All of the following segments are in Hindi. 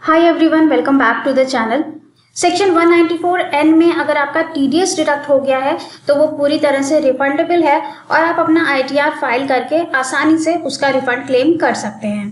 Hi everyone, welcome back to the channel. Section 194N में अगर आपका टीडीएस डिडक्ट हो गया है तो वो पूरी तरह से रिफंडेबल है और आप अपना आईटीआर फाइल करके आसानी से उसका रिफंड क्लेम कर सकते हैं।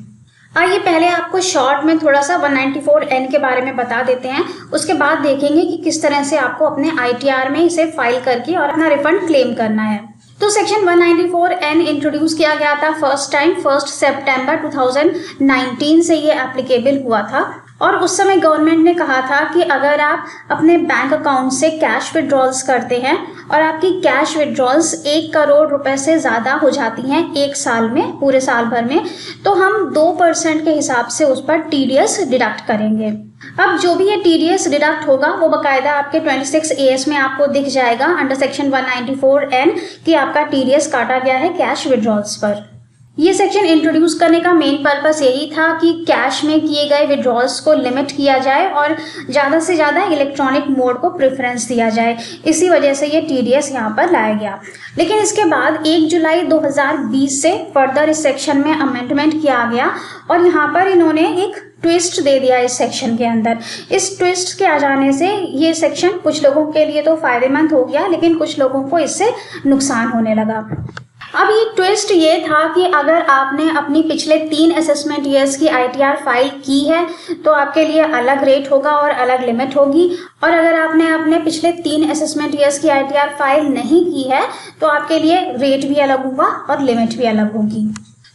आइए पहले आपको शॉर्ट में थोड़ा सा 194N के बारे में बता देते हैं, उसके बाद देखेंगे कि किस तरह से आपको अपने आईटीआर में इसे फाइल करके और अपना रिफंड क्लेम करना है। तो सेक्शन 194N इंट्रोड्यूस किया गया था फर्स्ट टाइम 1 सितंबर 2019 से ये एप्लीकेबल हुआ था और उस समय गवर्नमेंट ने कहा था कि अगर आप अपने बैंक अकाउंट से कैश विड्रॉल्स करते हैं और आपकी कैश विड्रॉल्स 1 करोड़ रुपए से ज़्यादा हो जाती हैं एक साल में, पूरे साल भर में, तो हम 2% के हिसाब से उस पर टीडीएस डिडक्ट करेंगे। अब जो भी ये टीडीएस डिडक्ट होगा वो बकायदा आपके 26AS में आपको दिख जाएगा अंडर सेक्शन 194N कि आपका टीडीएस काटा गया है कैश विड्रॉल्स पर। ये सेक्शन इंट्रोड्यूस करने का मेन पर्पस यही था कि कैश में किए गए विड्रॉल्स को लिमिट किया जाए और ज़्यादा से ज़्यादा इलेक्ट्रॉनिक मोड को प्रेफरेंस दिया जाए। इसी वजह से ये टीडीएस यहाँ पर लाया गया। लेकिन इसके बाद 1 जुलाई 2020 से फर्दर इस सेक्शन में अमेंडमेंट किया गया और यहाँ पर इन्होंने एक ट्विस्ट दे दिया इस सेक्शन के अंदर। इस ट्विस्ट के आ जाने से ये सेक्शन कुछ लोगों के लिए तो फायदेमंद हो गया, लेकिन कुछ लोगों को इससे नुकसान होने लगा। अब ये ट्विस्ट ये था कि अगर आपने अपनी पिछले 3 असेसमेंट ईयर्स की आईटीआर फाइल की है तो आपके लिए अलग रेट होगा और अलग लिमिट होगी, और अगर आपने अपने पिछले 3 असेसमेंट ईयर्स की आईटीआर फाइल नहीं की है तो आपके लिए रेट भी अलग होगा और लिमिट भी अलग होगी।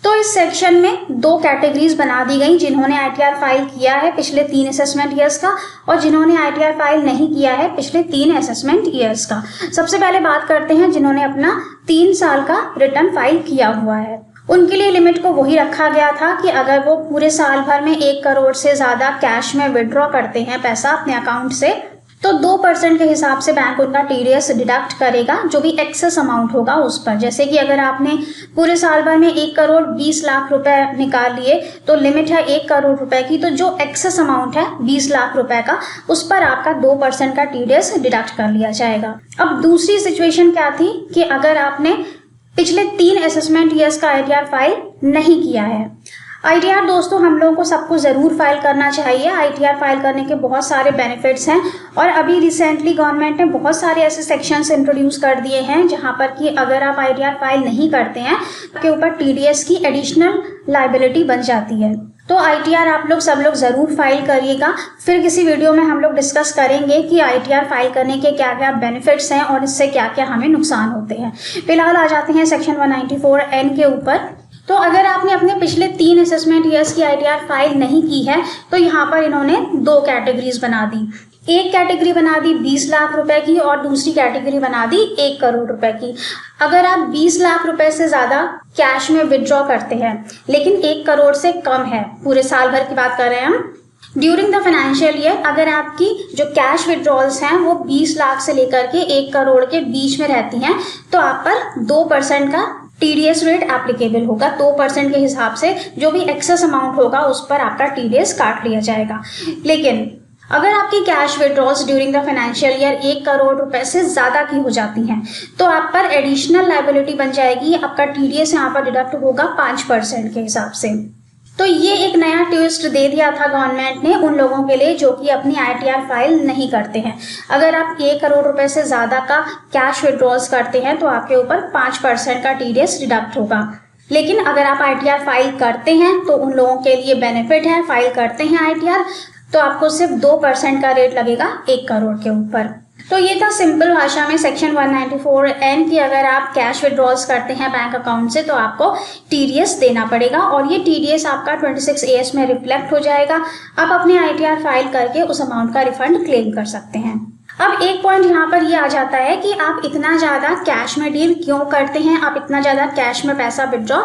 तो इस सेक्शन में 2 कैटेगरीज बना दी गई, जिन्होंने आईटीआर फाइल किया है पिछले 3 असेसमेंट ईयर्स का और जिन्होंने आईटीआर फाइल नहीं किया है पिछले 3 असेसमेंट ईयर्स का। सबसे पहले बात करते हैं जिन्होंने अपना 3 साल का रिटर्न फाइल किया हुआ है। उनके लिए लिमिट को वही रखा गया था कि अगर वो पूरे साल भर में 1 करोड़ से ज़्यादा कैश में विड्रॉ करते हैं पैसा अपने अकाउंट से तो 2% के हिसाब से बैंक उनका टीडीएस डिडक्ट करेगा, जो भी एक्सेस अमाउंट होगा उस पर। जैसे कि अगर आपने पूरे साल भर में 1 करोड़ 20 लाख रुपए निकाल लिए तो लिमिट है 1 करोड़ रुपए की, तो जो एक्सेस अमाउंट है 20 लाख रुपए का, उस पर आपका 2% का टीडीएस डिडक्ट कर लिया जाएगा। अब दूसरी सिचुएशन क्या थी कि अगर आपने पिछले 3 असेसमेंट ईयर्स का आईटीआर फाइल नहीं किया है। आईटीआर दोस्तों हम लोगों को सबको ज़रूर फाइल करना चाहिए। आईटीआर फाइल करने के बहुत सारे बेनिफिट्स हैं और अभी रिसेंटली गवर्नमेंट ने बहुत सारे ऐसे सेक्शंस इंट्रोड्यूस कर दिए हैं जहां पर कि अगर आप आईटीआर फाइल नहीं करते हैं आपके ऊपर टीडीएस की एडिशनल लायबिलिटी बन जाती है। तो आईटीआर आप लोग सब लोग ज़रूर फाइल करिएगा। फिर किसी वीडियो में हम लोग डिस्कस करेंगे कि आईटीआर फाइल करने के क्या क्या बेनिफिट्स हैं और इससे क्या क्या हमें नुकसान होते हैं। फिलहाल आ जाते हैं सेक्शन 194N के ऊपर। तो अगर आपने अपने पिछले 3 असेसमेंट ईयर्स की आईटीआर फाइल नहीं की है तो यहाँ पर इन्होंने 2 कैटेगरीज बना दी। एक कैटेगरी बना दी 20 लाख रुपए की और दूसरी कैटेगरी बना दी 1 करोड़ रुपए की। अगर आप 20 लाख रुपए से ज़्यादा कैश में विड्रॉ करते हैं लेकिन 1 करोड़ से कम है, पूरे साल भर की बात कर रहे हैं हम, ड्यूरिंग द फाइनेंशियल ईयर, अगर आपकी जो कैश विड्रॉल्स हैं वो 20 लाख से लेकर के 1 करोड़ के बीच में रहती हैं तो आप पर 2% का टीडीएस रेट एप्लीकेबल होगा। 2% के हिसाब से जो भी एक्सेस अमाउंट होगा उस पर आपका टीडीएस काट लिया जाएगा। लेकिन अगर आपकी cash withdrawals during the financial year 1 crore रुपए से ज़्यादा की हो जाती हैं तो आप पर एडिशनल लायबिलिटी बन जाएगी। आपका टीडीएस यहाँ पर डिडक्ट होगा 5% के हिसाब से। तो ये एक नया ट्विस्ट दे दिया था गवर्नमेंट ने उन लोगों के लिए जो कि अपनी आईटीआर फाइल नहीं करते हैं। अगर आप 1 करोड़ रुपए से ज़्यादा का कैश विड्रॉल्स करते हैं तो आपके ऊपर 5% का टीडीएस डिडक्ट होगा। लेकिन अगर आप आईटीआर फाइल करते हैं तो उन लोगों के लिए बेनिफिट है, फाइल करते हैं आईटीआर तो आपको सिर्फ 2% का रेट लगेगा 1 करोड़ के ऊपर। तो ये था सिंपल भाषा में सेक्शन 194N की अगर आप कैश विड्रॉल्स करते हैं बैंक अकाउंट से तो आपको टीडीएस देना पड़ेगा और ये टीडीएस आपका 26AS में रिफ्लेक्ट हो जाएगा। आप अपने आईटीआर फाइल करके उस अमाउंट का रिफंड क्लेम कर सकते हैं। अब एक पॉइंट यहाँ पर ये आ जाता है कि आप इतना ज़्यादा कैश में डील क्यों करते हैं, आप इतना ज़्यादा कैश में पैसा विड्रॉ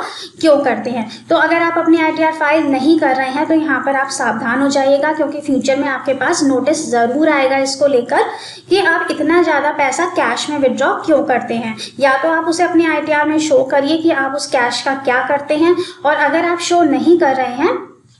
क्यों करते हैं। तो अगर आप अपनी आईटीआर फाइल नहीं कर रहे हैं तो यहाँ पर आप सावधान हो जाइएगा, क्योंकि फ्यूचर में आपके पास नोटिस ज़रूर आएगा इसको लेकर कि आप इतना ज़्यादा पैसा कैश में विड्रॉ क्यों करते हैं। या तो आप उसे अपनी आईटीआर में शो करिए कि आप उस कैश का क्या करते हैं, और अगर आप शो नहीं कर रहे हैं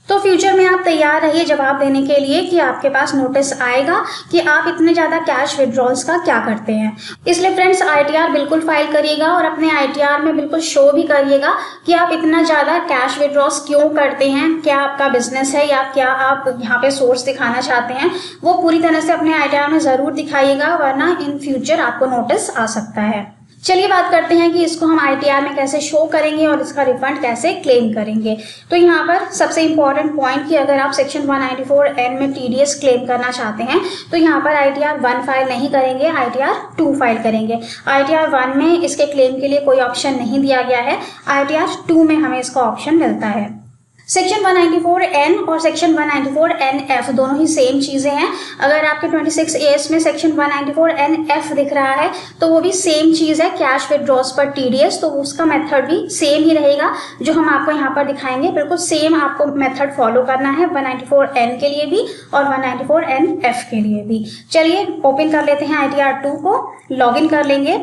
तो फ्यूचर में आप तैयार रहिए जवाब देने के लिए कि आपके पास नोटिस आएगा कि आप इतने ज़्यादा कैश विड्रॉल्स का क्या करते हैं। इसलिए फ्रेंड्स ITR बिल्कुल फाइल करिएगा और अपने ITR में बिल्कुल शो भी करिएगा कि आप इतना ज़्यादा कैश विड्रॉल्स क्यों करते हैं, क्या आपका बिजनेस है या क्या आप यहाँ पे सोर्स दिखाना चाहते हैं, वो पूरी तरह से अपने ITR में ज़रूर दिखाइएगा, वरना इन फ्यूचर आपको नोटिस आ सकता है। चलिए बात करते हैं कि इसको हम ITR में कैसे शो करेंगे और इसका रिफंड कैसे क्लेम करेंगे। तो यहाँ पर सबसे इम्पॉर्टेंट पॉइंट कि अगर आप सेक्शन 194N में TDS क्लेम करना चाहते हैं तो यहाँ पर ITR 1 फाइल नहीं करेंगे, ITR 2 फाइल करेंगे। ITR 1 में इसके क्लेम के लिए कोई ऑप्शन नहीं दिया गया है, ITR 2 में हमें इसका ऑप्शन मिलता है। सेक्शन 194N और सेक्शन 194NF दोनों ही सेम चीज़ें हैं। अगर आपके 26 AS में सेक्शन 194NF दिख रहा है तो वो भी सेम चीज़ है, कैश विड्रॉल्स पर TDS, तो उसका मेथड भी सेम ही रहेगा जो हम आपको यहाँ पर दिखाएंगे। बिल्कुल सेम आपको मेथड फॉलो करना है 194N के लिए भी और 194NF के लिए भी। चलिए ओपन कर लेते हैं ITR 2 को, लॉगिन कर लेंगे।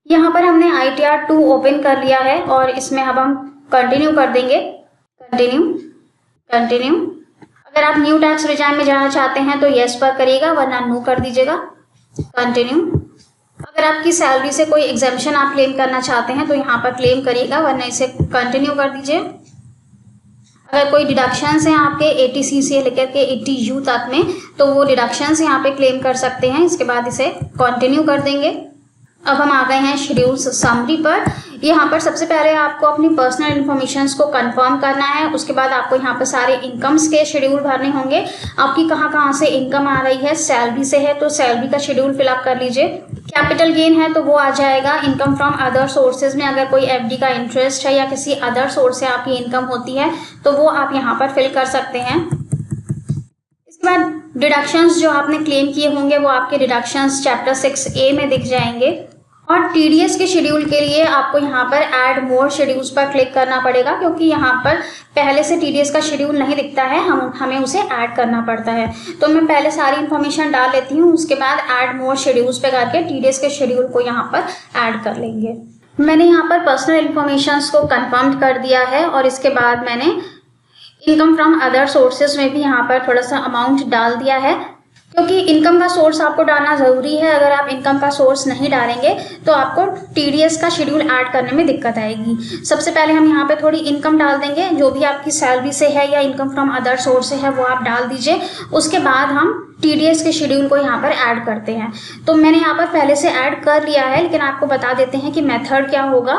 यहाँ पर हमने ITR 2 ओपन कर लिया है और इसमें अब हम कंटिन्यू कर देंगे। कंटिन्यू। अगर आप न्यू टैक्स रिजाइन में जाना चाहते हैं तो यस पर करिएगा, वरना नो कर दीजिएगा। कंटिन्यू। अगर आपकी सैलरी से कोई एग्जेम्पशन आप क्लेम करना चाहते हैं तो यहाँ पर क्लेम करिएगा, वरना इसे कंटिन्यू कर दीजिए। अगर कोई डिडक्शंस हैं आपके 80C से लेकर के 80U तक में तो वो डिडक्शंस यहाँ पे क्लेम कर सकते हैं। इसके बाद इसे कंटिन्यू कर देंगे। अब हम आ गए हैं शेड्यूल्स समरी पर। यहाँ पर सबसे पहले आपको अपनी पर्सनल इन्फॉर्मेशंस को कंफर्म करना है। उसके बाद आपको यहाँ पर सारे इनकम्स के शेड्यूल भरने होंगे। आपकी कहाँ से इनकम आ रही है, सैलरी से है तो सैलरी का शेड्यूल फिलअप कर लीजिए। कैपिटल गेन है तो वो आ जाएगा। इनकम फ्रॉम अदर सोर्सेज में अगर कोई FD का इंटरेस्ट है या किसी अदर सोर्स से आपकी इनकम होती है तो वो आप यहाँ पर फिल कर सकते हैं। इसके बाद डिडक्शंस जो आपने क्लेम किए होंगे वो आपके डिडक्शंस चैप्टर 6A में दिख जाएंगे। और TDS के शेड्यूल के लिए आपको यहाँ पर ऐड मोर शेड्यूल्स पर क्लिक करना पड़ेगा, क्योंकि यहाँ पर पहले से TDS का शेड्यूल नहीं दिखता है, हमें उसे ऐड करना पड़ता है। तो मैं पहले सारी इन्फॉर्मेशन डाल लेती हूँ, उसके बाद ऐड मोर शेड्यूल्स पे करके TDS के शेड्यूल को यहाँ पर ऐड कर लेंगे। मैंने यहाँ पर पर्सनल इन्फॉर्मेशन को कन्फर्म कर दिया है और इसके बाद मैंने इनकम फ्रॉम अदर सोर्सेज में भी यहाँ पर थोड़ा सा अमाउंट डाल दिया है, क्योंकि इनकम का सोर्स आपको डालना ज़रूरी है। अगर आप इनकम का सोर्स नहीं डालेंगे तो आपको TDS का शेड्यूल ऐड करने में दिक्कत आएगी। सबसे पहले हम यहाँ पे थोड़ी इनकम डाल देंगे, जो भी आपकी सैलरी से है या इनकम फ्रॉम अदर सोर्स से है वो आप डाल दीजिए। उसके बाद हम TDS के शेड्यूल को यहाँ पर ऐड करते हैं। तो मैंने यहाँ पर पहले से ऐड कर लिया है, लेकिन आपको बता देते हैं कि मेथड क्या होगा।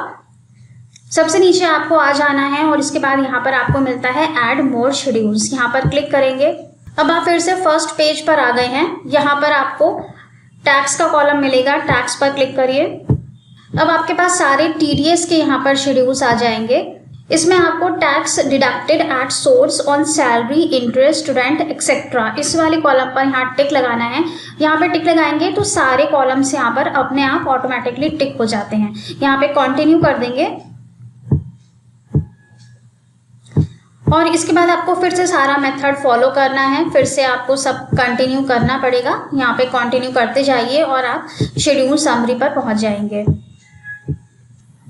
सबसे नीचे आपको आ जाना है और इसके बाद यहाँ पर आपको मिलता है ऐड मोर शेड्यूल्स, यहाँ पर क्लिक करेंगे। अब आप फिर से फर्स्ट पेज पर आ गए हैं। यहाँ पर आपको टैक्स का कॉलम मिलेगा, टैक्स पर क्लिक करिए। अब आपके पास सारे TDS के यहाँ पर शेड्यूल्स आ जाएंगे। इसमें आपको tax deducted at source on salary, interest, rent etcetera, इस वाले कॉलम पर यहाँ टिक लगाना है। यहाँ पे टिक लगाएंगे तो सारे कॉलम्स यहाँ पर अपने आप ऑटोमेटिकली टिक हो जाते हैं। यहाँ पे कंटिन्यू कर देंगे और इसके बाद आपको फिर से सारा मेथड फॉलो करना है। फिर से आपको सब कंटिन्यू करना पड़ेगा। यहाँ पे कंटिन्यू करते जाइए और आप शेड्यूल समरी पर पहुँच जाएंगे।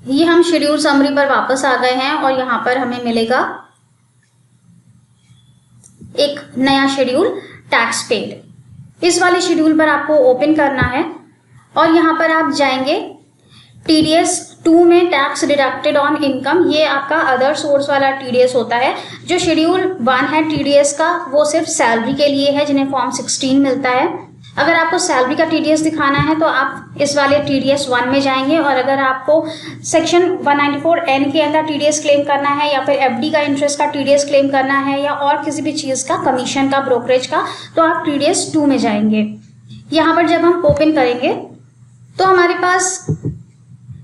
ये हम शेड्यूल समरी पर वापस आ गए हैं और यहाँ पर हमें मिलेगा एक नया शेड्यूल टैक्स पेड। इस वाले शेड्यूल पर आपको ओपन करना है और यहाँ पर आप जाएंगे TDS 2 में टैक्स डिडक्टेड ऑन इनकम, ये आपका अदर सोर्स वाला TDS होता है। जो शेड्यूल 1 है TDS का वो सिर्फ सैलरी के लिए है, जिन्हें फॉर्म 16 मिलता है। अगर आपको सैलरी का TDS दिखाना है तो आप इस वाले TDS 1 में जाएंगे, और अगर आपको सेक्शन 194N के अंदर TDS क्लेम करना है या फिर FD का इंटरेस्ट का TDS क्लेम करना है या और किसी भी चीज़ का, कमीशन का, ब्रोकरेज का, तो आप TDS 2 में जाएंगे। यहाँ पर जब हम ओपन करेंगे तो हमारे पास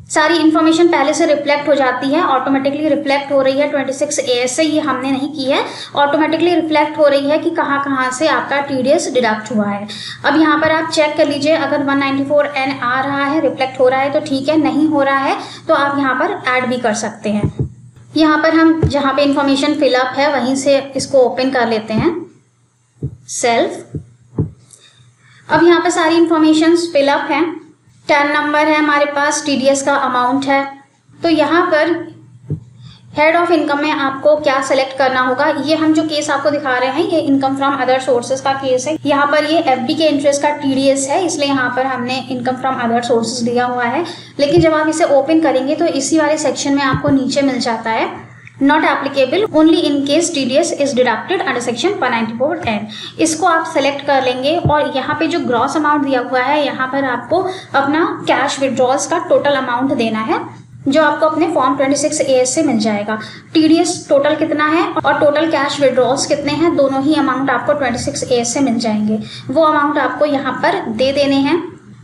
सारी इन्फॉर्मेशन पहले से रिफ्लेक्ट हो जाती है, ऑटोमेटिकली रिफ्लेक्ट हो रही है। 26 AS से ये हमने नहीं की है, ऑटोमेटिकली रिफ्लेक्ट हो रही है कि कहाँ से आपका TDS डिडक्ट हुआ है। अब यहाँ पर आप चेक कर लीजिए, अगर 194N आ रहा है, रिफ्लेक्ट हो रहा है तो ठीक है, नहीं हो रहा है तो आप यहाँ पर ऐड भी कर सकते हैं। यहाँ पर हम जहाँ पे इंफॉर्मेशन फिलअप है वहीं से इसको ओपन कर लेते हैं, सेल्फ। अब यहाँ पे सारी इंफॉर्मेशन फिलअप हैं। 10 नंबर है हमारे पास, TDS का अमाउंट है। तो यहाँ पर हेड ऑफ इनकम में आपको क्या सेलेक्ट करना होगा, ये हम जो केस आपको दिखा रहे हैं ये इनकम फ्रॉम अदर सोर्सेज का केस है। यहाँ पर ये एफडी के इंटरेस्ट का टीडीएस है, इसलिए यहाँ पर हमने इनकम फ्रॉम अदर सोर्सेज दिया हुआ है। लेकिन जब आप इसे ओपन करेंगे तो इसी वाले सेक्शन में आपको नीचे मिल जाता है not applicable only in case TDS is deducted under section 194N। इसको आप सेलेक्ट कर लेंगे और यहाँ पे जो ग्रॉस अमाउंट दिया हुआ है यहाँ पर आपको अपना कैश विड्रॉल्स का टोटल अमाउंट देना है, जो आपको अपने फॉर्म 26AS से मिल जाएगा। टीडीएस टोटल कितना है और टोटल कैश विड्रॉल्स कितने हैं, दोनों ही अमाउंट आपको 26AS से मिल जाएंगे। वो अमाउंट आपको यहाँ पर दे देने हैं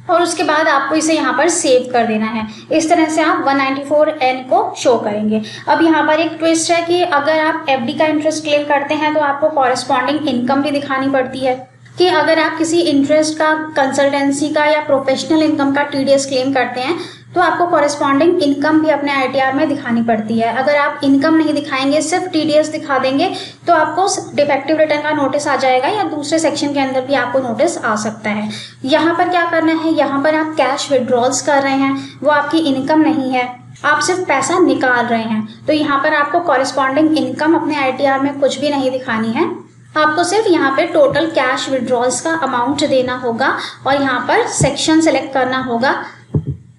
और उसके बाद आपको इसे यहाँ पर सेव कर देना है। इस तरह से आप 194N को शो करेंगे। अब यहाँ पर एक ट्विस्ट है कि अगर आप एफडी का इंटरेस्ट क्लेम करते हैं तो आपको कॉरेस्पॉन्डिंग इनकम भी दिखानी पड़ती है, कि अगर आप किसी इंटरेस्ट का, कंसल्टेंसी का या प्रोफेशनल इनकम का टीडीएस क्लेम करते हैं तो आपको कॉरेस्पॉन्डिंग इनकम भी अपने आईटीआर में दिखानी पड़ती है। अगर आप इनकम नहीं दिखाएंगे, सिर्फ टीडीएस दिखा देंगे तो आपको डिफेक्टिव रिटर्न का नोटिस आ जाएगा या दूसरे सेक्शन के अंदर भी आपको नोटिस आ सकता है। यहाँ पर क्या करना है, यहाँ पर आप कैश विड्रॉल्स कर रहे हैं, वो आपकी इनकम नहीं है, आप सिर्फ पैसा निकाल रहे हैं, तो यहाँ पर आपको कॉरेस्पॉन्डिंग इनकम अपने आईटीआर में कुछ भी नहीं दिखानी है। आपको सिर्फ यहाँ पे टोटल कैश विड्रॉल्स का अमाउंट देना होगा और यहाँ पर सेक्शन सेलेक्ट करना होगा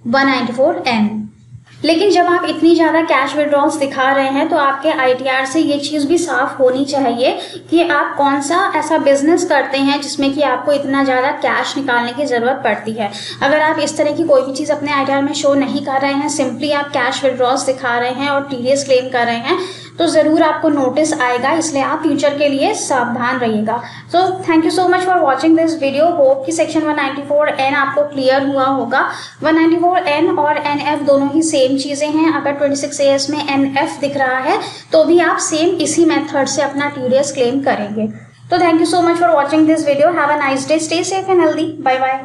194N। लेकिन जब आप इतनी ज़्यादा कैश विड्रॉल्स दिखा रहे हैं तो आपके आईटीआर से ये चीज़ भी साफ होनी चाहिए कि आप कौन सा ऐसा बिजनेस करते हैं जिसमें कि आपको इतना ज़्यादा कैश निकालने की ज़रूरत पड़ती है। अगर आप इस तरह की कोई भी चीज़ अपने आईटीआर में शो नहीं कर रहे हैं, सिंपली आप कैश विड्रॉल्स दिखा रहे हैं और टीडीएस क्लेम कर रहे हैं, तो ज़रूर आपको नोटिस आएगा, इसलिए आप फ्यूचर के लिए सावधान रहिएगा। So thank you so much for watching this video. Hope कि सेक्शन 194N आपको क्लियर हुआ होगा। 194N और NF दोनों ही सेम चीज़ें हैं। अगर 26AS में NF दिख रहा है तो भी आप सेम इसी मेथड से अपना टीडीएस क्लेम करेंगे। तो thank you so much for watching this video. Have a nice day, stay safe and healthy, bye bye.